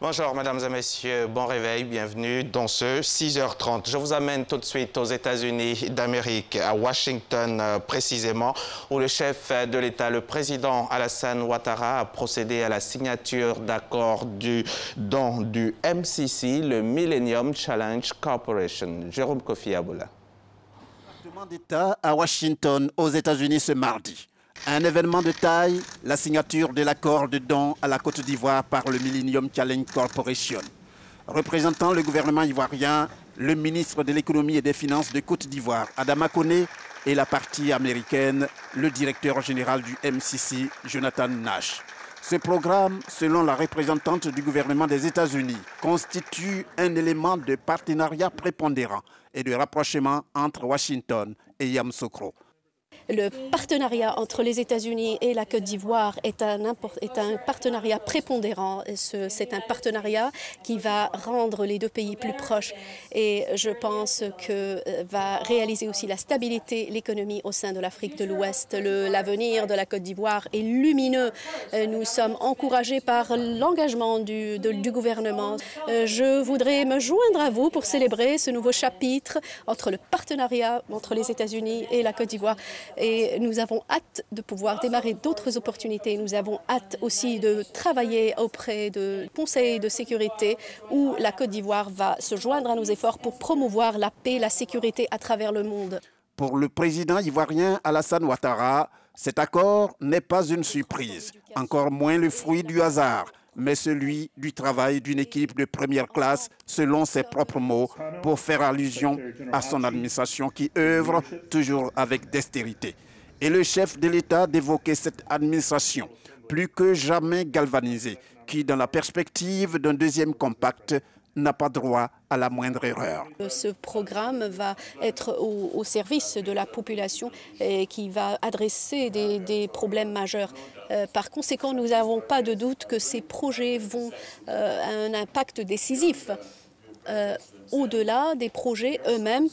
Bonjour, mesdames et messieurs. Bon réveil, bienvenue dans ce 6h30. Je vous amène tout de suite aux États-Unis d'Amérique, à Washington précisément, où le chef de l'État, le président Alassane Ouattara, a procédé à la signature d'accords du MCC, le Millennium Challenge Corporation. Jérôme Kofi Aboula. Département d'État à Washington, aux États-Unis, ce mardi. Un événement de taille, la signature de l'accord de don à la Côte d'Ivoire par le Millennium Challenge Corporation. Représentant le gouvernement ivoirien, le ministre de l'économie et des finances de Côte d'Ivoire, Adama Koné, et la partie américaine, le directeur général du MCC, Jonathan Nash. Ce programme, selon la représentante du gouvernement des États-Unis, constitue un élément de partenariat prépondérant et de rapprochement entre Washington et Yamoussoukro. Le partenariat entre les États-Unis et la Côte d'Ivoire est un partenariat prépondérant. C'est un partenariat qui va rendre les deux pays plus proches et je pense que va réaliser aussi la stabilité, l'économie au sein de l'Afrique de l'Ouest. L'avenir de la Côte d'Ivoire est lumineux. Nous sommes encouragés par l'engagement du gouvernement. Je voudrais me joindre à vous pour célébrer ce nouveau chapitre entre le partenariat entre les États-Unis et la Côte d'Ivoire. Et nous avons hâte de pouvoir démarrer d'autres opportunités. Nous avons hâte aussi de travailler auprès de conseils de sécurité où la Côte d'Ivoire va se joindre à nos efforts pour promouvoir la paix, la sécurité à travers le monde. Pour le président ivoirien Alassane Ouattara, cet accord n'est pas une surprise, encore moins le fruit du hasard, mais celui du travail d'une équipe de première classe, selon ses propres mots, pour faire allusion à son administration qui œuvre toujours avec dextérité. Et le chef de l'État d'évoquer cette administration, plus que jamais galvanisée, qui, dans la perspective d'un deuxième compact, n'a pas droit à la moindre erreur. Ce programme va être au service de la population et qui va adresser des problèmes majeurs. Par conséquent, nous n'avons pas de doute que ces projets vont avoir un impact décisif. Au-delà des projets eux-mêmes,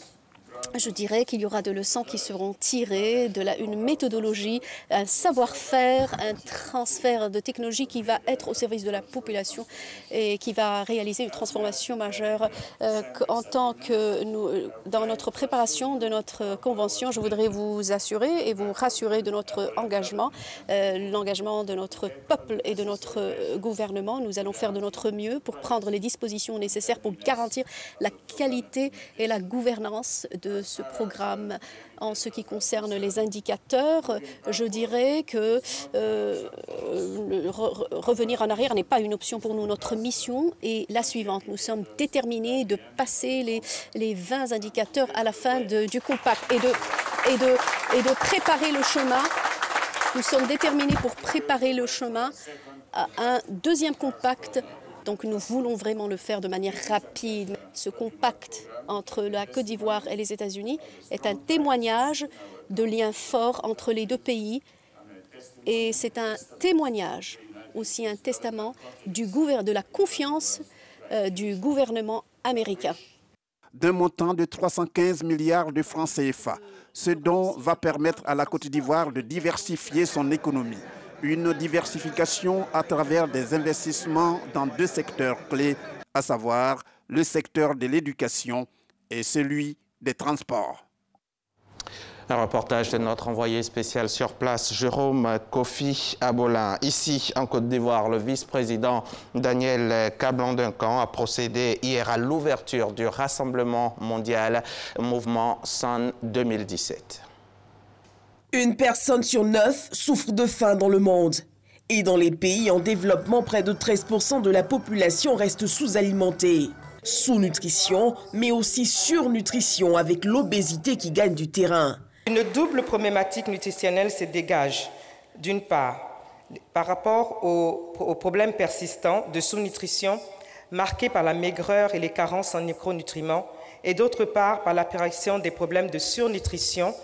je dirais qu'il y aura des leçons qui seront tirées, une méthodologie, un savoir-faire, un transfert de technologie qui va être au service de la population et qui va réaliser une transformation majeure. En tant que nous, dans notre préparation de notre convention, je voudrais vous assurer et vous rassurer de notre engagement, l'engagement de notre peuple et de notre gouvernement. Nous allons faire de notre mieux pour prendre les dispositions nécessaires pour garantir la qualité et la gouvernance de ce programme. En ce qui concerne les indicateurs, je dirais que revenir en arrière n'est pas une option pour nous. Notre mission est la suivante. Nous sommes déterminés de passer les 20 indicateurs à la fin du compact et de préparer le chemin. Nous sommes déterminés pour préparer le chemin à un deuxième compact. Donc nous voulons vraiment le faire de manière rapide. Ce compact entre la Côte d'Ivoire et les États-Unis est un témoignage de liens forts entre les deux pays. Et c'est un témoignage, aussi un testament de la confiance du gouvernement américain. D'un montant de 315 milliards de francs CFA, ce don va permettre à la Côte d'Ivoire de diversifier son économie. Une diversification à travers des investissements dans deux secteurs clés, à savoir le secteur de l'éducation et celui des transports. Un reportage de notre envoyé spécial sur place, Jérôme Kofi Aboula. Ici, en Côte d'Ivoire, le vice-président Daniel Kablan-Duncan a procédé hier à l'ouverture du Rassemblement mondial Mouvement Sun 2017. Une personne sur 9 souffre de faim dans le monde. Et dans les pays en développement, près de 13% de la population reste sous-alimentée. Sous-nutrition, mais aussi surnutrition avec l'obésité qui gagne du terrain. Une double problématique nutritionnelle se dégage. D'une part, par rapport aux problèmes persistants de sous-nutrition marqués par la maigreur et les carences en micronutriments, et d'autre part par l'apparition des problèmes de surnutrition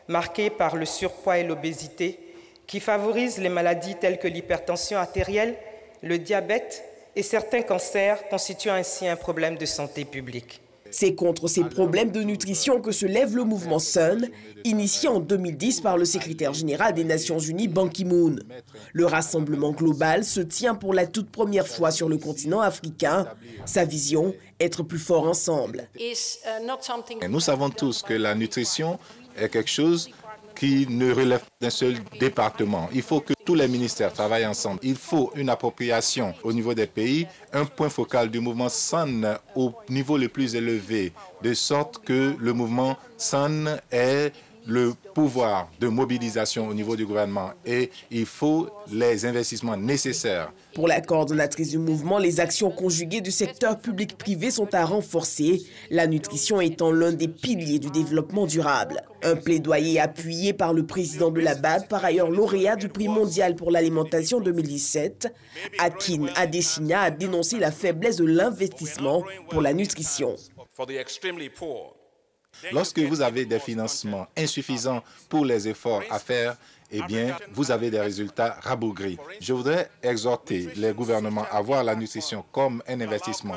marqués par le surpoids et l'obésité, qui favorisent les maladies telles que l'hypertension artérielle, le diabète et certains cancers, constituant ainsi un problème de santé publique. C'est contre ces problèmes de nutrition que se lève le mouvement Sun, initié en 2010 par le secrétaire général des Nations Unies, Ban Ki-moon. Le rassemblement global se tient pour la toute première fois sur le continent africain. Sa vision, être plus fort ensemble. Nous savons tous que la nutrition est quelque chose qui ne relève d'un seul département. Il faut que tous les ministères travaillent ensemble. Il faut une appropriation au niveau des pays, un point focal du mouvement SUN au niveau le plus élevé, de sorte que le mouvement SUN ait le pouvoir de mobilisation au niveau du gouvernement et il faut les investissements nécessaires. Pour la coordonnatrice du mouvement, les actions conjuguées du secteur public-privé sont à renforcer, la nutrition étant l'un des piliers du développement durable. Un plaidoyer appuyé par le président de la BAD, par ailleurs lauréat du prix mondial pour l'alimentation 2017, Akin Adesina a dénoncé la faiblesse de l'investissement pour la nutrition. Lorsque vous avez des financements insuffisants pour les efforts à faire, eh bien, vous avez des résultats rabougris. Je voudrais exhorter les gouvernements à voir la nutrition comme un investissement.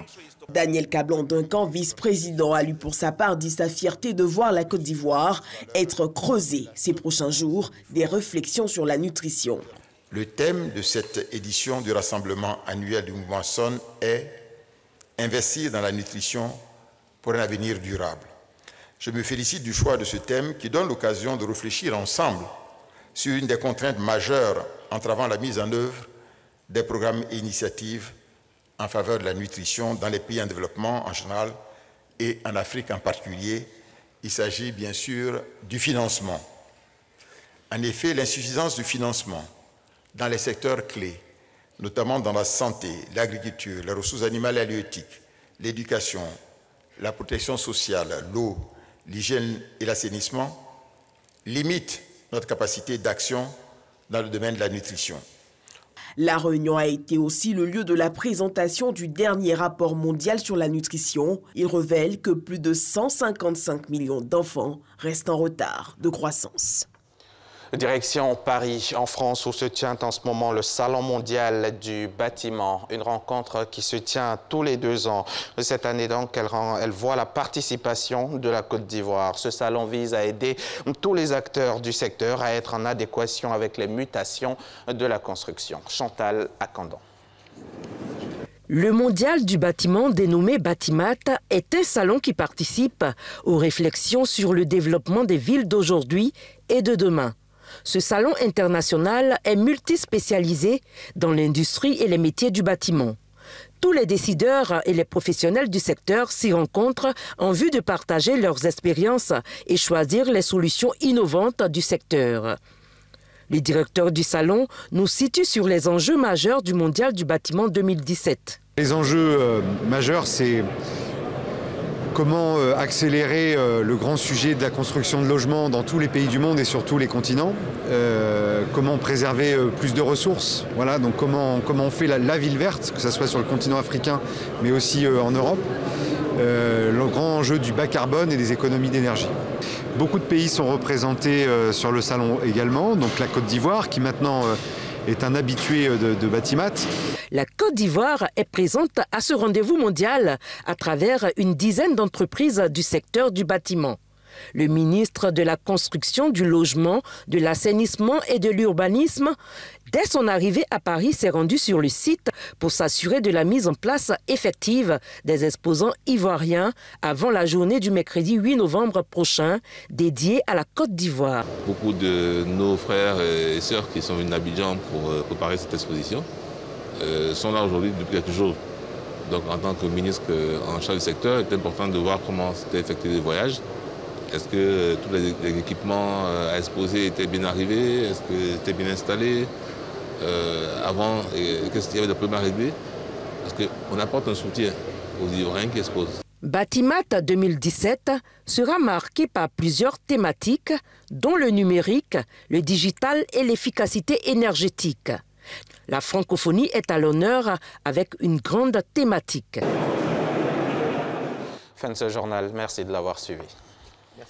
Daniel Kablan-Duncan, vice-président, a lui pour sa part dit sa fierté de voir la Côte d'Ivoire être creusée ces prochains jours, des réflexions sur la nutrition. Le thème de cette édition du rassemblement annuel du mouvement SUN est « Investir dans la nutrition pour un avenir durable ». Je me félicite du choix de ce thème qui donne l'occasion de réfléchir ensemble sur une des contraintes majeures entravant la mise en œuvre des programmes et initiatives en faveur de la nutrition dans les pays en développement en général et en Afrique en particulier. Il s'agit bien sûr du financement. En effet, l'insuffisance du financement dans les secteurs clés, notamment dans la santé, l'agriculture, les ressources animales et halieutiques, l'éducation, la protection sociale, l'eau, l'hygiène et l'assainissement, limite notre capacité d'action dans le domaine de la nutrition. La réunion a été aussi le lieu de la présentation du dernier rapport mondial sur la nutrition. Il révèle que plus de 155 millions d'enfants restent en retard de croissance. Direction Paris, en France, où se tient en ce moment le Salon mondial du bâtiment. Une rencontre qui se tient tous les 2 ans. Cette année, donc, elle voit la participation de la Côte d'Ivoire. Ce salon vise à aider tous les acteurs du secteur à être en adéquation avec les mutations de la construction. Chantal Akandan. Le mondial du bâtiment dénommé Batimat est un salon qui participe aux réflexions sur le développement des villes d'aujourd'hui et de demain. Ce salon international est multispécialisé dans l'industrie et les métiers du bâtiment. Tous les décideurs et les professionnels du secteur s'y rencontrent en vue de partager leurs expériences et choisir les solutions innovantes du secteur. Le directeur du salon nous situe sur les enjeux majeurs du mondial du bâtiment 2017. Les enjeux majeurs, c'est comment accélérer le grand sujet de la construction de logements dans tous les pays du monde et sur tous les continents. Comment préserver plus de ressources. Voilà, donc comment on fait la ville verte, que ce soit sur le continent africain, mais aussi en Europe. Le grand enjeu du bas carbone et des économies d'énergie. Beaucoup de pays sont représentés sur le salon également, donc la Côte d'Ivoire qui maintenant est un habitué de Batimat. La Côte d'Ivoire est présente à ce rendez-vous mondial à travers une dizaine d'entreprises du secteur du bâtiment. Le ministre de la Construction, du Logement, de l'Assainissement et de l'Urbanisme, dès son arrivée à Paris, s'est rendu sur le site pour s'assurer de la mise en place effective des exposants ivoiriens avant la journée du mercredi 8 novembre prochain, dédiée à la Côte d'Ivoire. Beaucoup de nos frères et sœurs qui sont venus à Abidjan pour préparer cette exposition sont là aujourd'hui depuis quelques jours. Donc en tant que ministre en charge du secteur, il est important de voir comment c'était effectué les voyages. Est-ce que tous les équipements à exposer étaient bien arrivés? Est-ce qu'ils étaient bien installés avant? Qu'est-ce qu'il y avait de problèmes à régler? Parce qu'on apporte un soutien aux Ivoiriens qui exposent. Batimat 2017 sera marqué par plusieurs thématiques, dont le numérique, le digital et l'efficacité énergétique. La francophonie est à l'honneur avec une grande thématique. Fin de ce journal. Merci de l'avoir suivi.